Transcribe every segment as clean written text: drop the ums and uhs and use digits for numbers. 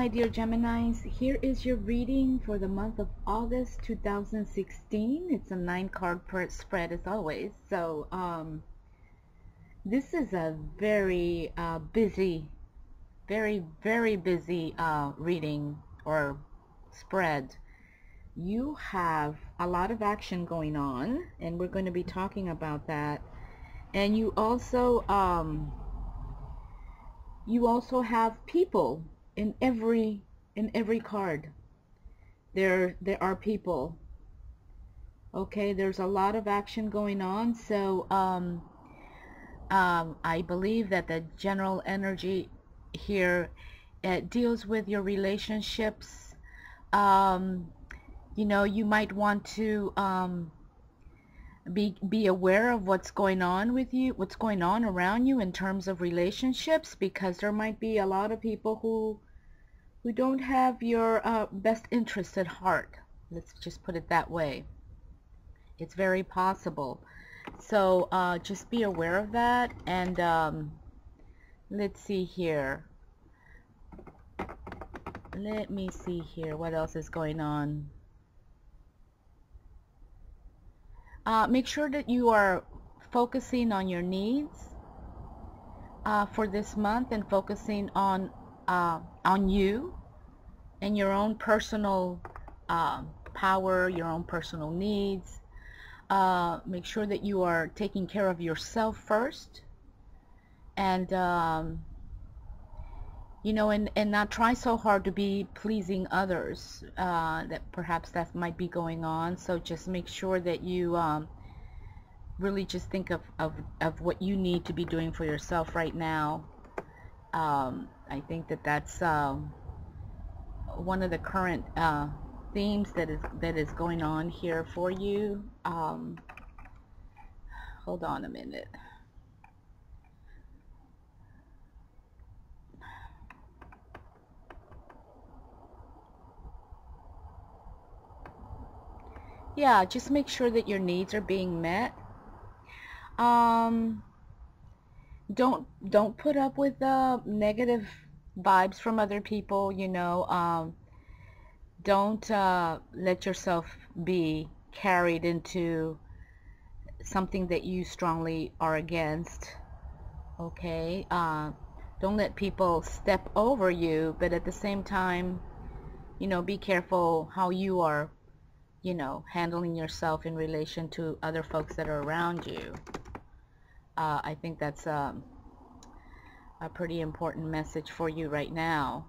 my dear Geminis. Here is your reading for the month of August 2016. It's a 9-card spread as always. So this is a very busy, very busy reading or spread. You have a lot of action going on, and we're going to be talking about that. And you also have people in every card. There are people. Okay, there's a lot of action going on. So I believe that the general energy here deals with your relationships. You know, you might want to be aware of what's going on with you, what's going on around you in terms of relationships, because there might be a lot of people who don't have your best interest at heart. Let's just put it that way. It's very possible. So just be aware of that. And let's see here. Let me see here. What else is going on? Make sure that you are focusing on your needs for this month, and focusing on you and your own personal power, your own personal needs. Make sure that you are taking care of yourself first, and you know, and not try so hard to be pleasing others. That perhaps that might be going on. So just make sure that you really just think of what you need to be doing for yourself right now. I think that that's one of the current themes that is going on here for you. Hold on a minute. Yeah, just make sure that your needs are being met. Don't put up with negative vibes from other people, you know. Don't let yourself be carried into something that you strongly are against. Okay? Don't let people step over you, but at the same time, you know, be careful how you are, you know, handling yourself in relation to other folks that are around you. I think that's a pretty important message for you right now.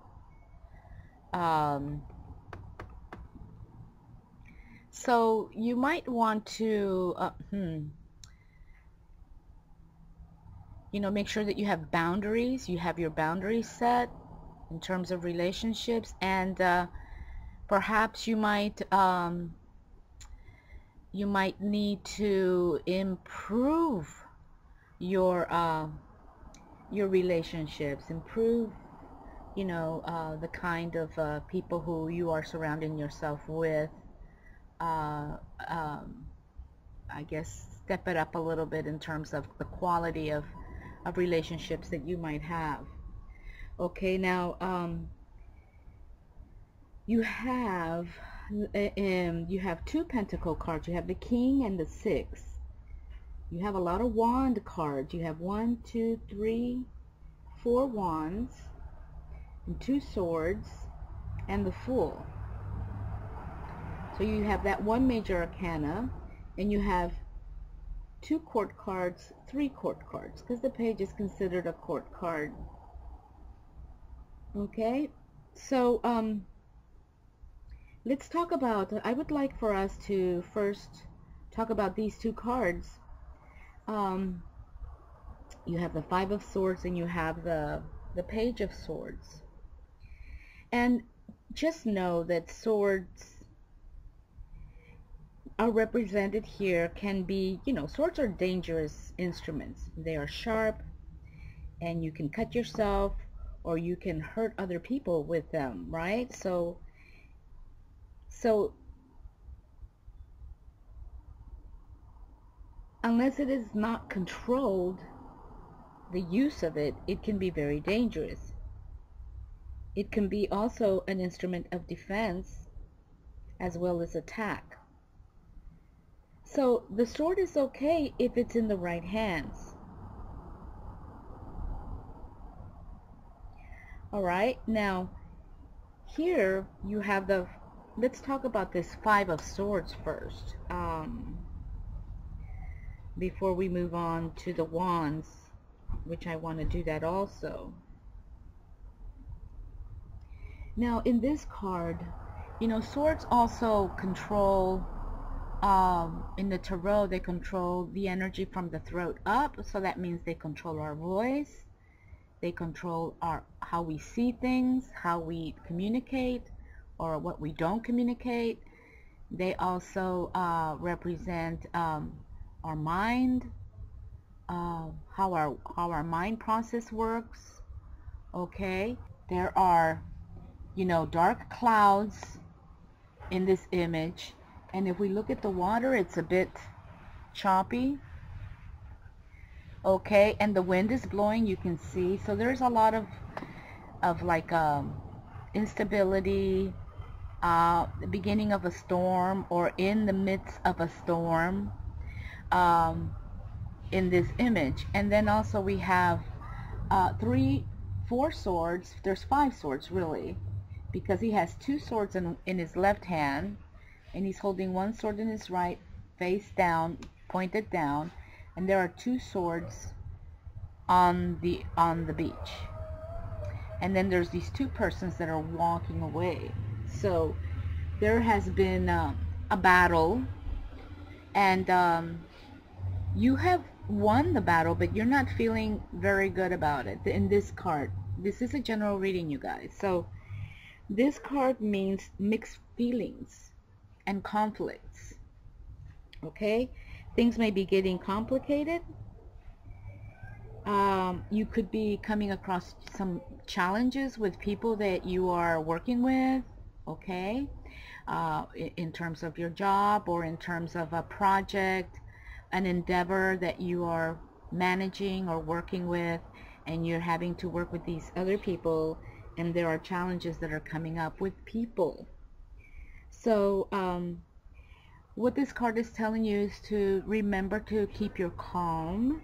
So you might want to, you know, make sure that you have boundaries. You have your boundaries set in terms of relationships, and perhaps you might need to improve your relationships, improve, you know, the kind of people who you are surrounding yourself with. I guess step it up a little bit in terms of the quality of relationships that you might have. Okay, now you have 2 pentacle cards. You have the King and the 6. You have a lot of wand cards. You have 1, 2, 3, 4 wands, and 2 swords, and the Fool. So you have that 1 major arcana, and you have 2 court cards, 3 court cards, because the page is considered a court card. Okay, so let's talk about, I would like for us to first talk about these 2 cards. You have the 5 of Swords, and you have the Page of Swords. And just know that swords are represented here can be, you know, swords are dangerous instruments. They are sharp, and you can cut yourself, or you can hurt other people with them, right? So unless it is not controlled, the use of it, it can be very dangerous. It can be also an instrument of defense as well as attack. So the sword is okay if it's in the right hands. All right, now here you have the, let's talk about this Five of Swords first, before we move on to the Wands, which I want to do that also. Now in this card, you know, swords also control, in the tarot, they control the energy from the throat up, so that means they control our voice, they control how we see things, how we communicate, or what we don't communicate. They also represent our mind, how our mind process works. Okay, there are, you know, dark clouds in this image, and if we look at the water, it's a bit choppy. Okay, and the wind is blowing, you can see, so there's a lot of like instability, the beginning of a storm or in the midst of a storm, in this image. And then also we have 4 swords. There's 5 swords really, because he has 2 swords in his left hand, and he's holding 1 sword in his right, face down, pointed down, and there are 2 swords on the beach. And then there's these 2 persons that are walking away. So there has been a battle, and you have won the battle, but you're not feeling very good about it. In this card, this is a general reading, you guys, so this card means mixed feelings and conflicts. Okay, things may be getting complicated. You could be coming across some challenges with people that you are working with, okay, in terms of your job, or in terms of a project, an endeavor that you are managing or working with, and you're having to work with these other people, and there are challenges that are coming up with people. So what this card is telling you is to remember to keep your calm,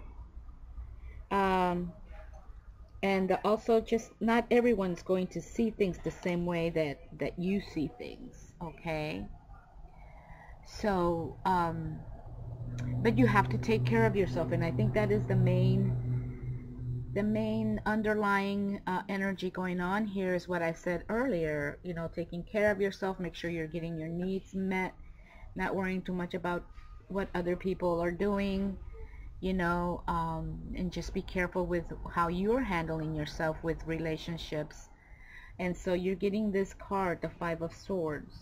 and also just not everyone's going to see things the same way that you see things, okay? So but you have to take care of yourself, and I think that is the main underlying energy going on here, is what I said earlier. You know, taking care of yourself, make sure you're getting your needs met, not worrying too much about what other people are doing, you know, and just be careful with how you're handling yourself with relationships. And so you're getting this card, the Five of Swords,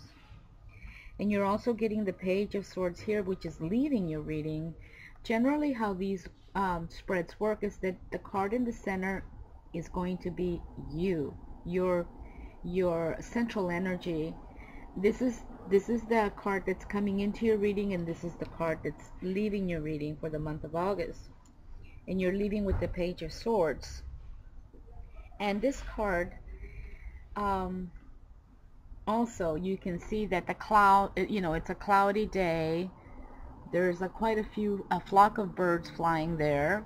and you're also getting the Page of Swords here, which is leading your reading. Generally how these spreads work is that the card in the center is going to be you, your central energy. This is the card that's coming into your reading, and this is the card that's leaving your reading for the month of August. And you're leaving with the Page of Swords. And this card, also you can see that the cloud, you know, it's a cloudy day. There's quite a flock of birds flying there,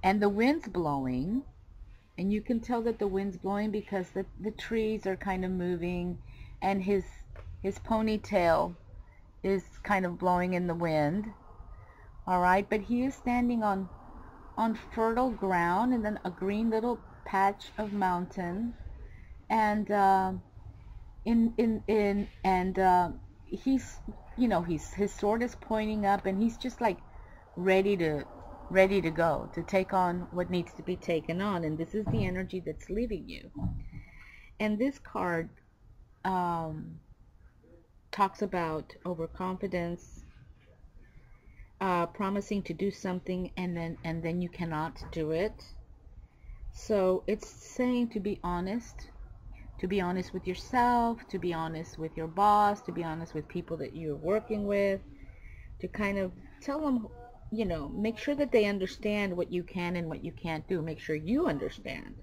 and the wind's blowing, and you can tell that the wind's blowing because the trees are kind of moving, and his ponytail is kind of blowing in the wind. All right, but he is standing on fertile ground, and then a green little patch of mountain, and he's, you know, his sword is pointing up, and he's just like ready to go to take on what needs to be taken on. And this is the energy that's leaving you. And this card talks about overconfidence, promising to do something and then you cannot do it. So it's saying to be honest with yourself, to be honest with your boss, to be honest with people that you're working with, to kind of tell them, you know, make sure that they understand what you can and what you can't do. Make sure you understand.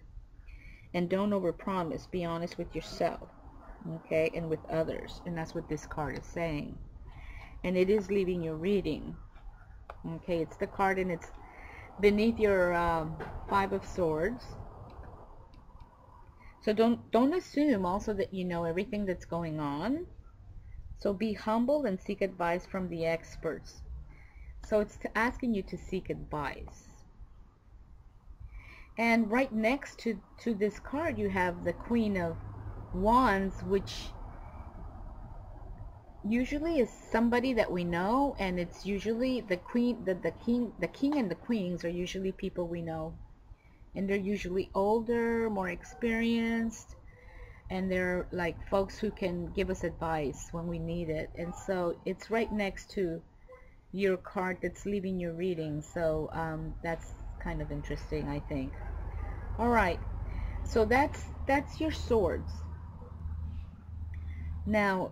And don't overpromise. Be honest with yourself, okay, and with others. And that's what this card is saying. And it is leaving your reading. Okay, it's the card, and it's beneath your Five of Swords. So don't assume also that you know everything that's going on. So be humble and seek advice from the experts. So it's asking you to seek advice. And right next to this card, you have the Queen of Wands, which usually is somebody that we know, and it's usually the queen, the king and the queens are usually people we know, and they're usually older, more experienced, and they're like folks who can give us advice when we need it. And so it's right next to your card that's leaving your reading. So that's kind of interesting, I think. All right, so that's your swords. Now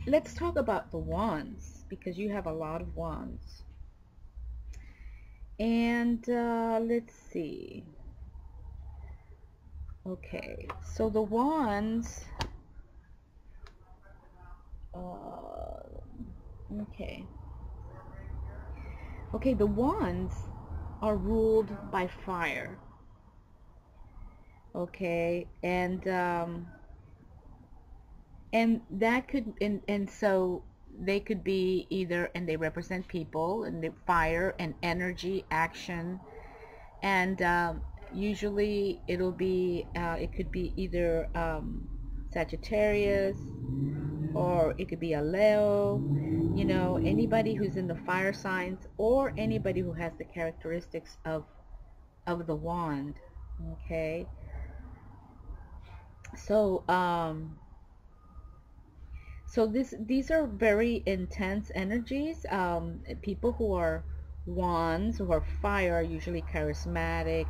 let's talk about the wands, because you have a lot of wands. And let's see. Okay, so the wands, okay, the wands are ruled by fire. Okay, and that could, and so they could be either, and they represent people, and the fire and energy, action, and usually it'll be it could be either Sagittarius, or it could be a Leo, you know, anybody who's in the fire signs, or anybody who has the characteristics of the wand. Okay, so so these are very intense energies. People who are wands, who are fire, are usually charismatic,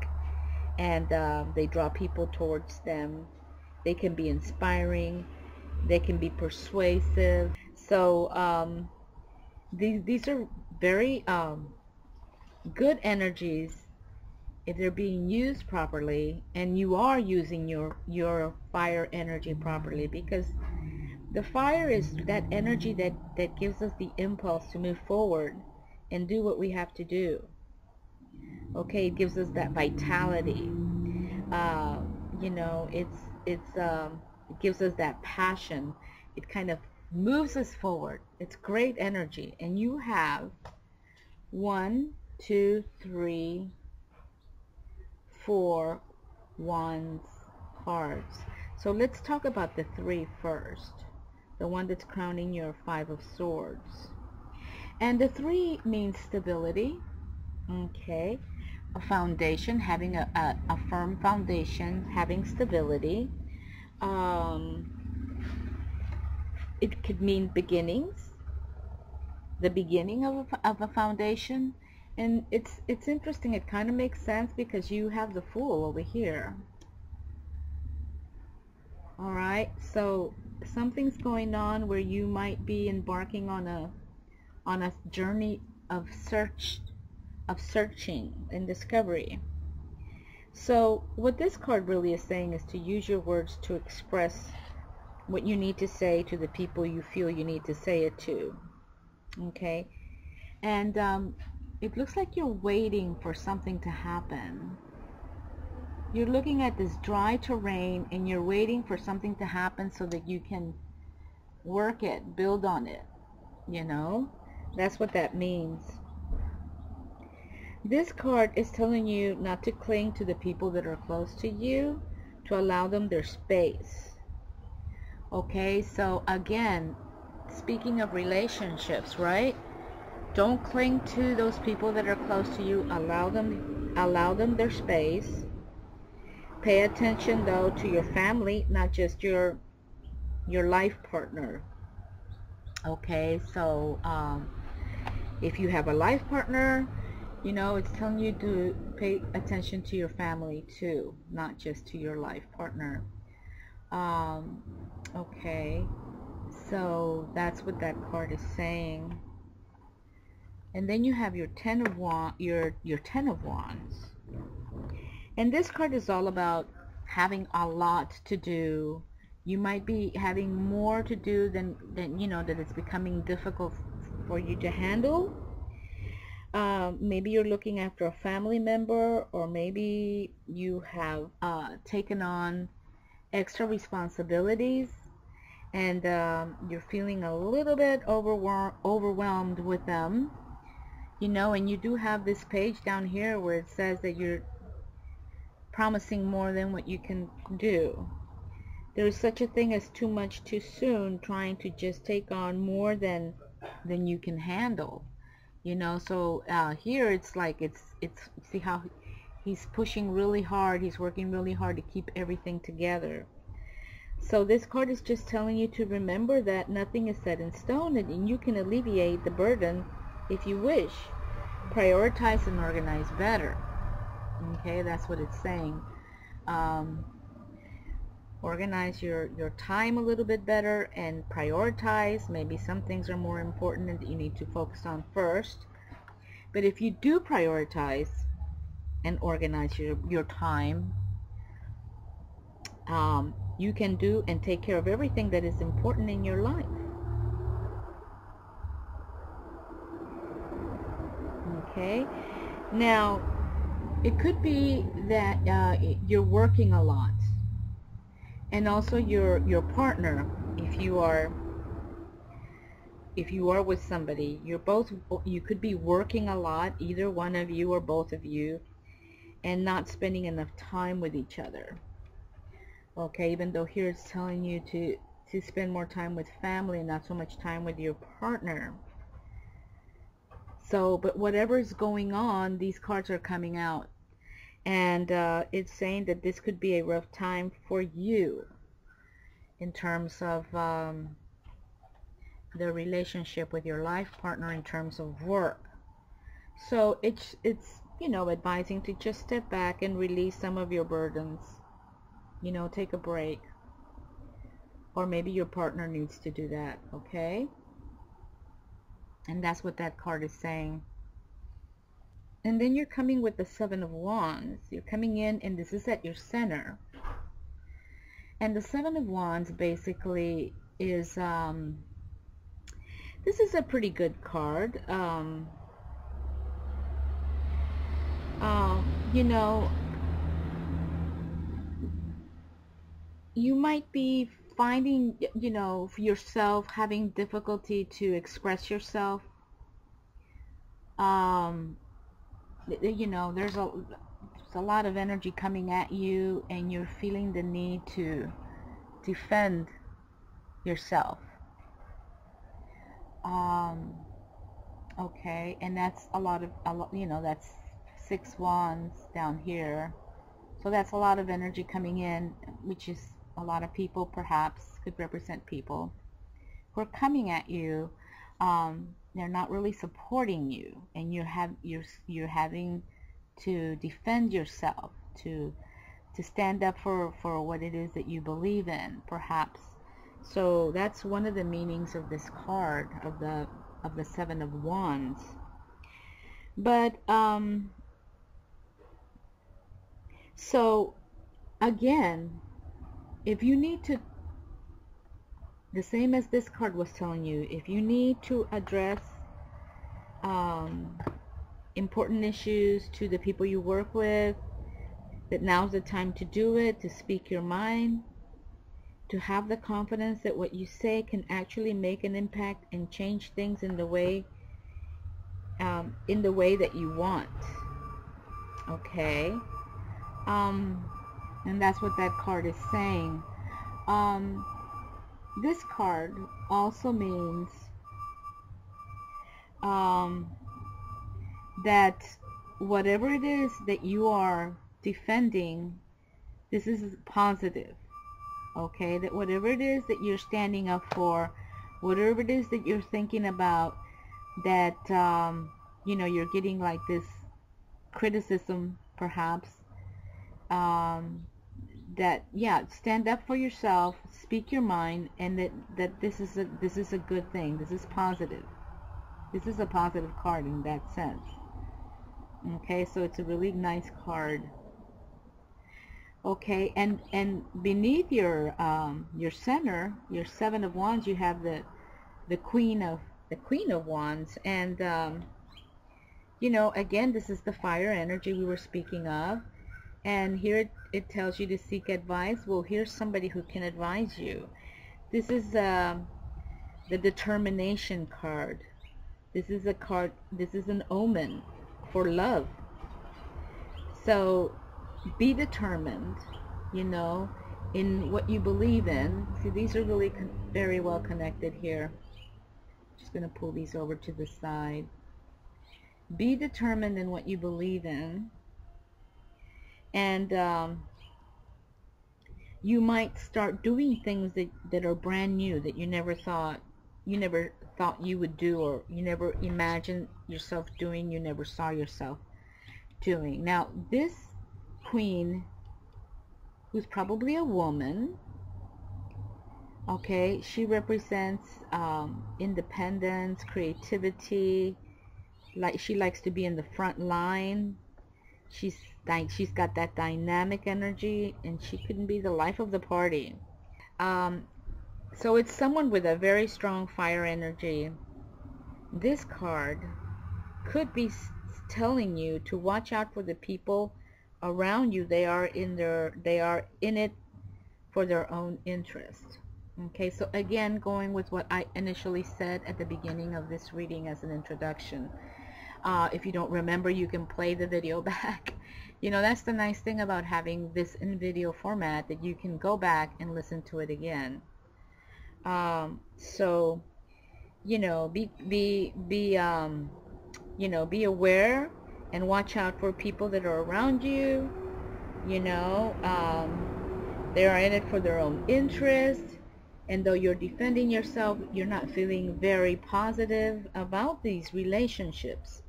and they draw people towards them. They can be inspiring, they can be persuasive. So these are very good energies if they're being used properly, and you are using your fire energy properly, because the fire is that energy that gives us the impulse to move forward and do what we have to do. Okay, it gives us that vitality. You know, it gives us that passion. It kind of moves us forward. It's great energy. And you have 1, 2, 3, 4 wands cards. So let's talk about the 3 first. The one that's crowning your 5 of Swords. And the 3 means stability. Okay, a foundation, having a firm foundation, having stability. It could mean beginnings, the beginning of a foundation. And it's interesting, it kind of makes sense because you have the Fool over here. All right, so something's going on where you might be embarking on a journey of searching and discovery. So what this card really is saying is to use your words to express what you need to say to the people you feel you need to say it to. Okay, and it looks like you're waiting for something to happen. You're looking at this dry terrain and you're waiting for something to happen so that you can work it, build on it, you know. That's what that means. This card is telling you not to cling to the people that are close to you, to allow them their space. Okay, so again, speaking of relationships, right? Don't cling to those people that are close to you. Allow them their space. Pay attention though to your family, not just your life partner. Okay, so if you have a life partner, you know, it's telling you to pay attention to your family too, not just to your life partner. Okay, so that's what that card is saying. And then you have your Ten of Wands, your Ten of Wands. And this card is all about having a lot to do. You might be having more to do than you know, that it's becoming difficult for you to handle. Maybe you're looking after a family member, or maybe you have taken on extra responsibilities, and you're feeling a little bit overwhelmed with them, you know. And you do have this page down here where it says that you're promising more than what you can do. There is such a thing as too much too soon, trying to just take on more than you can handle, you know. So here it's like it's see how he's pushing really hard, he's working really hard to keep everything together. So this card is just telling you to remember that nothing is set in stone, and you can alleviate the burden if you wish. Prioritize and organize better. Okay, that's what it's saying. Organize your time a little bit better and prioritize. Maybe some things are more important and that you need to focus on first. But if you do prioritize and organize your time, you can do and take care of everything that is important in your life. Okay, now it could be that you're working a lot, and also your partner, if you are with somebody, you could be working a lot, either one of you or both of you, and not spending enough time with each other. Okay, even though here it's telling you to spend more time with family and not so much time with your partner. So, but whatever is going on, these cards are coming out, and it's saying that this could be a rough time for you in terms of the relationship with your life partner, in terms of work. So it's you know, advising to just step back and release some of your burdens. You know, take a break, or maybe your partner needs to do that. Okay, and that's what that card is saying. And then you're coming with the Seven of Wands. You're coming in, and this is at your center. And the Seven of Wands basically is this is a pretty good card. You know, you might be finding, you know, for yourself having difficulty to express yourself. You know, there's a lot of energy coming at you, and you're feeling the need to defend yourself. Okay, and that's a lot, you know, that's 6 wands down here. So that's a lot of energy coming in, which is a lot of people, perhaps could represent people who are coming at you. They're not really supporting you, and you're having to defend yourself, to stand up for what it is that you believe in, perhaps. So that's one of the meanings of this card, of the Seven of Wands. But so again, if you need to, the same as this card was telling you, if you need to address important issues to the people you work with, that now's the time to do it, to speak your mind, to have the confidence that what you say can actually make an impact and change things in the way that you want. Okay, and that's what that card is saying. This card also means that whatever it is that you are defending, this is positive. Okay, that whatever it is that you're standing up for, whatever it is that you're thinking about, that you know, you're getting like this criticism, perhaps, that, yeah, stand up for yourself, speak your mind, and that this is a good thing. This is positive. This is a positive card in that sense. Okay, so it's a really nice card. Okay, and beneath your center, your Seven of Wands, you have the Queen of Wands, and you know, again, this is the fire energy we were speaking of, and here it tells you to seek advice. Well, here's somebody who can advise you. This is the determination card. This is a card. This is an omen for love. So be determined, you know, in what you believe in. See, these are really very well connected here. Just going to pull these over to the side. Be determined in what you believe in, and you might start doing things that are brand new, that you never thought you would do, or you never imagined yourself doing, you never saw yourself doing. Now, this queen, who's probably a woman, okay, she represents independence, creativity. Like, she likes to be in the front line. She's got that dynamic energy, and she couldn't be the life of the party. So it's someone with a very strong fire energy. This card could be telling you to watch out for the people around you. They are in it for their own interest. Okay, so again, going with what I initially said at the beginning of this reading as an introduction. If you don't remember, you can play the video back. You know, that's the nice thing about having this in video format, that you can go back and listen to it again. So, you know, you know, be aware and watch out for people that are around you. You know, they are in it for their own interest, and though you're defending yourself, you're not feeling very positive about these relationships.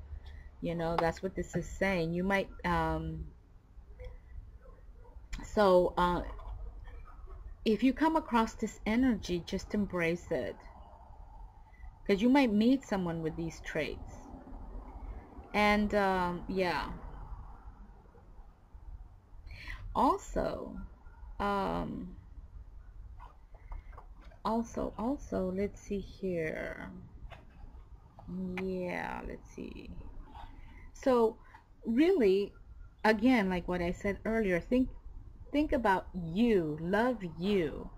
You know, that's what this is saying. You might, if you come across this energy, just embrace it, because you might meet someone with these traits. And yeah. Also, let's see here. Yeah, let's see. So really, again, like what I said earlier, think about you, love you,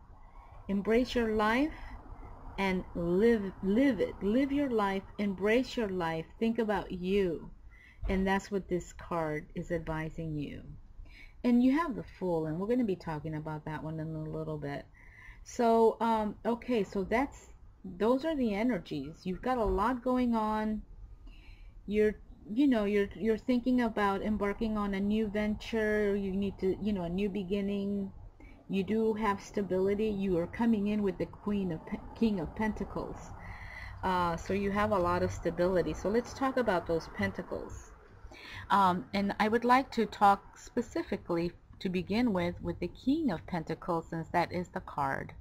embrace your life, and live it. Live your life, embrace your life, think about you. And that's what this card is advising you. And you have the Fool, and we're going to be talking about that one in a little bit. So okay, so those are the energies. You've got a lot going on. You're thinking about embarking on a new venture. You need to, a new beginning. You do have stability. You are coming in with the King of Pentacles. So you have a lot of stability. So let's talk about those pentacles. And I would like to talk specifically, to begin with the King of Pentacles, since that is the card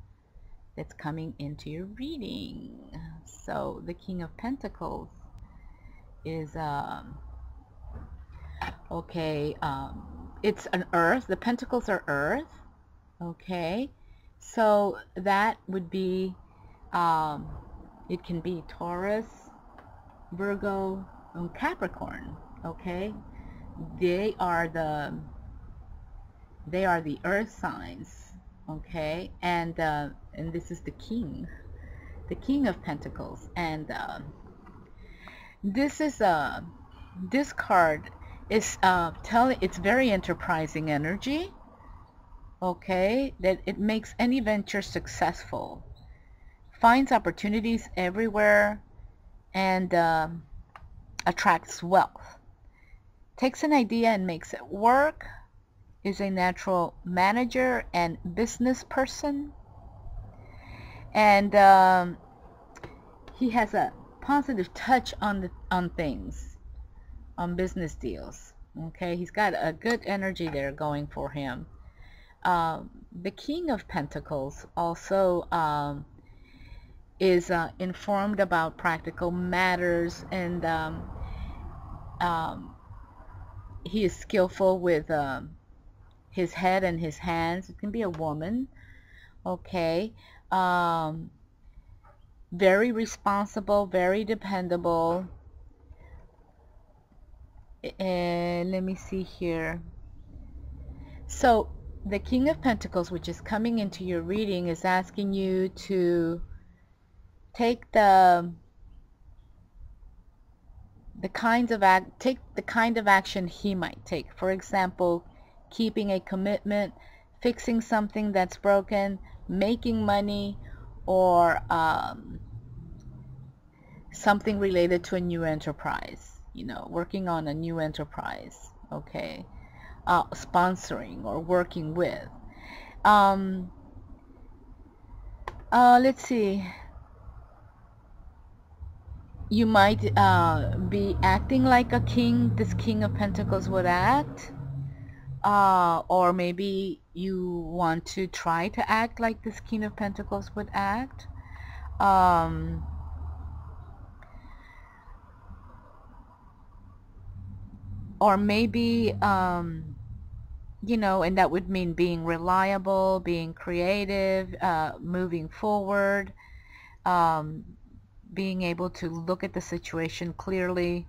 that's coming into your reading. So the King of Pentacles is it's an earth. The pentacles are earth. Okay, so that would be it can be Taurus, Virgo, and Capricorn. Okay, they are the earth signs. Okay, and this is the King of Pentacles, and this card is it's very enterprising energy. Okay, that it makes any venture successful, finds opportunities everywhere, and attracts wealth, takes an idea and makes it work, is a natural manager and business person, and he has a positive touch on things, on business deals. Okay, he's got a good energy there going for him. The King of Pentacles also is informed about practical matters, and he is skillful with his head and his hands. It can be a woman. Okay. Um, very responsible, very dependable. Let me see here. So the King of Pentacles, which is coming into your reading, is asking you to take the kind of action he might take. For example, keeping a commitment, fixing something that's broken, making money, or something related to a new enterprise, working on a new enterprise, okay, sponsoring or working with. Let's see. You might be acting like a king, this King of Pentacles would act. Or maybe you want to try to act like this King of Pentacles would act. Or maybe, and that would mean being reliable, being creative, moving forward, being able to look at the situation clearly.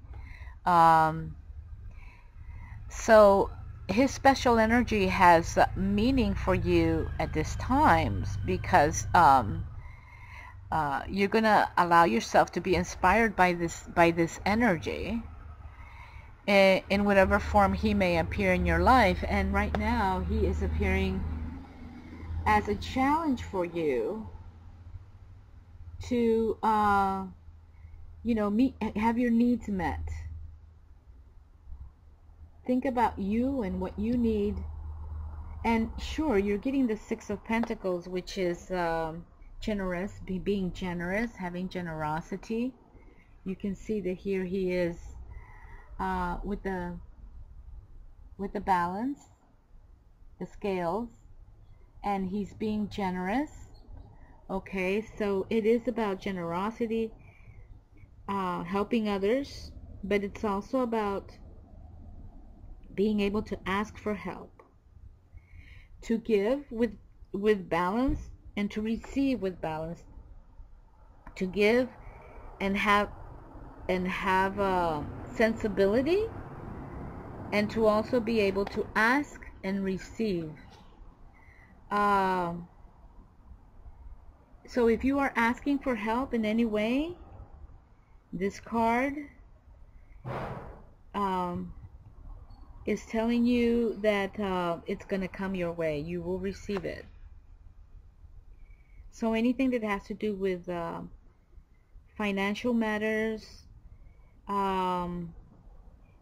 So his special energy has meaning for you at this time, because you're gonna allow yourself to be inspired by this energy in whatever form he may appear in your life. And right now he is appearing as a challenge for you to have your needs met. Think about you and what you need. And sure, you're getting the Six of Pentacles, which is generous, being generous, having generosity. You can see that here he is with the balance, the scales, and he's being generous. Okay, so it is about generosity, helping others, but it's also about being able to ask for help, to give with balance, and to receive with balance, to give and have sensibility, and to also be able to ask and receive. So if you are asking for help in any way, this card is telling you that it's going to come your way. You will receive it. So anything that has to do with financial matters,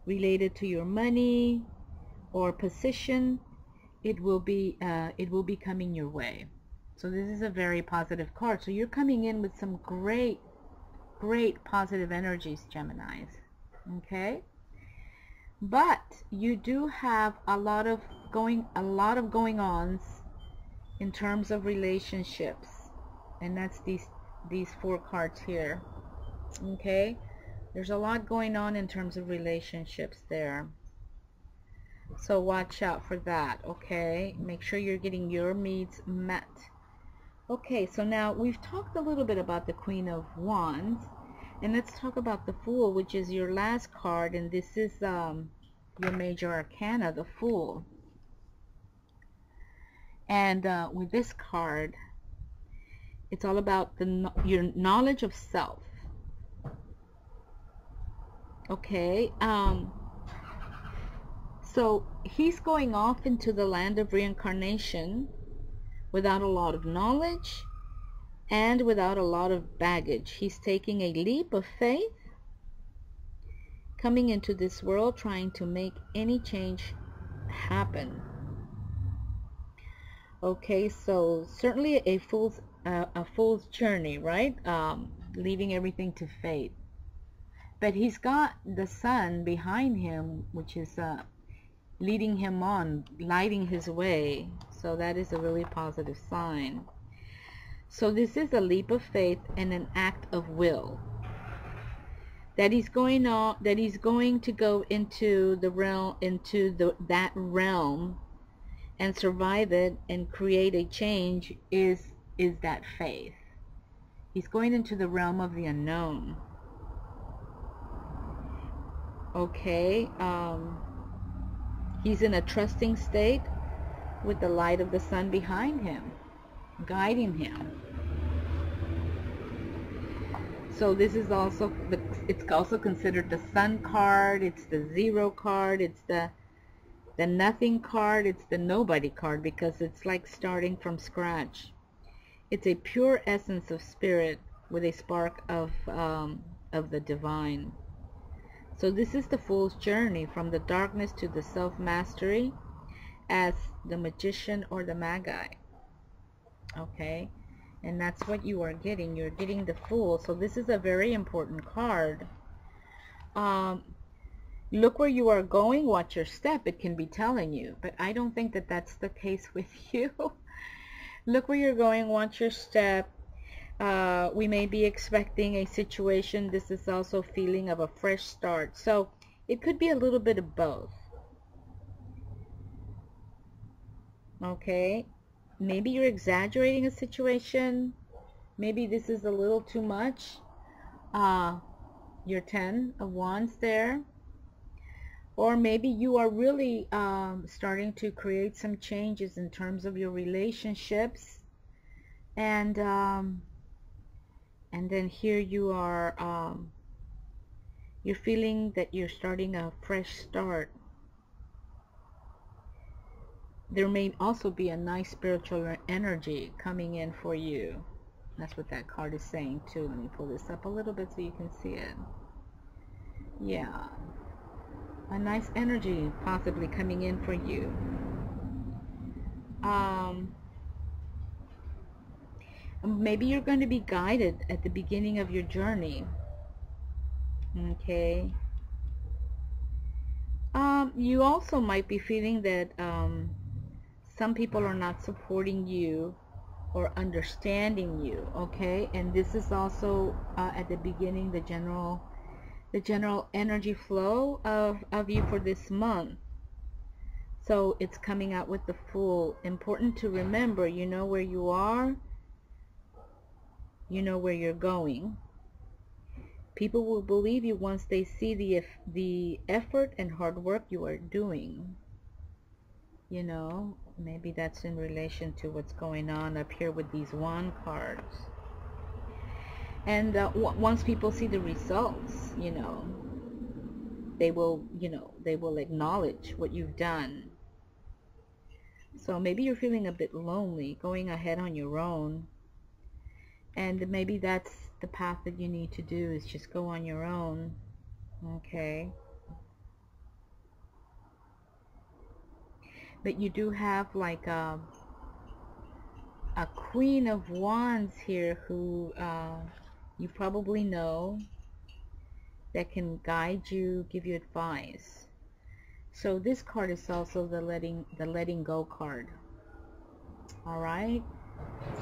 related to your money or position, it will be coming your way. So this is a very positive card. So you're coming in with some great positive energies, Geminis. Okay, but you do have a lot of going ons in terms of relationships, and that's these four cards here. Okay, there's a lot going on in terms of relationships there. So watch out for that, okay? Make sure you're getting your needs met. Okay, so now we've talked a little bit about the Queen of Wands, and let's talk about the Fool, which is your last card, and this is your major arcana, the Fool. And with this card, it's all about your knowledge of self. Okay, so he's going off into the land of reincarnation without a lot of knowledge and without a lot of baggage. He's taking a leap of faith, coming into this world, trying to make any change happen. Okay, so certainly a fool's journey, right? Leaving everything to fate. But he's got the sun behind him, which is leading him on, lighting his way. So that is a really positive sign. So this is a leap of faith and an act of will. That he's going to go into the realm, that realm, and survive it and create a change is that faith. He's going into the realm of the unknown. Okay, he's in a trusting state with the light of the sun behind him, guiding him. So this is also it's also considered the sun card, it's the zero card, it's the nothing card, it's the nobody card, because it's like starting from scratch. It's a pure essence of spirit with a spark of the divine. So this is the fool's journey from the darkness to the self-mastery as the magician or the magi. Okay, and that's what you are getting. You're getting the fool. So this is a very important card. Look where you are going, watch your step, it can be telling you, but I don't think that that's the case with you. Look where you're going, watch your step. We may be expecting a situation. This is also a feeling of a fresh start. So it could be a little bit of both. Okay, maybe you're exaggerating a situation. Maybe this is a little too much. Your 10 of Wands there. Or maybe you are really starting to create some changes in terms of your relationships. And then here you are, you're feeling that you're starting a fresh start. There may also be a nice spiritual energy coming in for you. That's what that card is saying too. Let me pull this up a little bit so you can see it. Yeah. A nice energy possibly coming in for you. Maybe you're going to be guided at the beginning of your journey. Okay. You also might be feeling that some people are not supporting you or understanding you. Okay, and this is also at the beginning the general energy flow of you for this month. So it's coming out with the Fool. Important to remember, you know where you are, you know where you're going. People will believe you once they see the effort and hard work you are doing. You know, maybe that's in relation to what's going on up here with these wand cards. And once people see the results, you know, they will, they will acknowledge what you've done. So maybe you're feeling a bit lonely, going ahead on your own. And maybe that's the path that you need to do, is just go on your own. Okay. But you do have like a Queen of Wands here who you probably know, that can guide you, give you advice. So this card is also the letting go card. All right.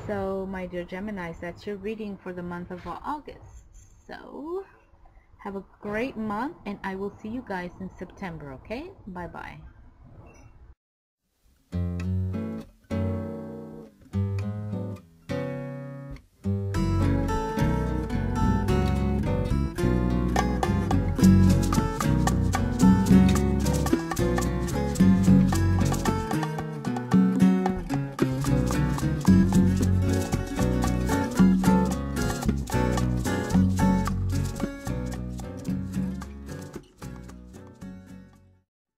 So my dear Geminis, that's your reading for the month of August. So have a great month, and I will see you guys in September. Okay, bye bye.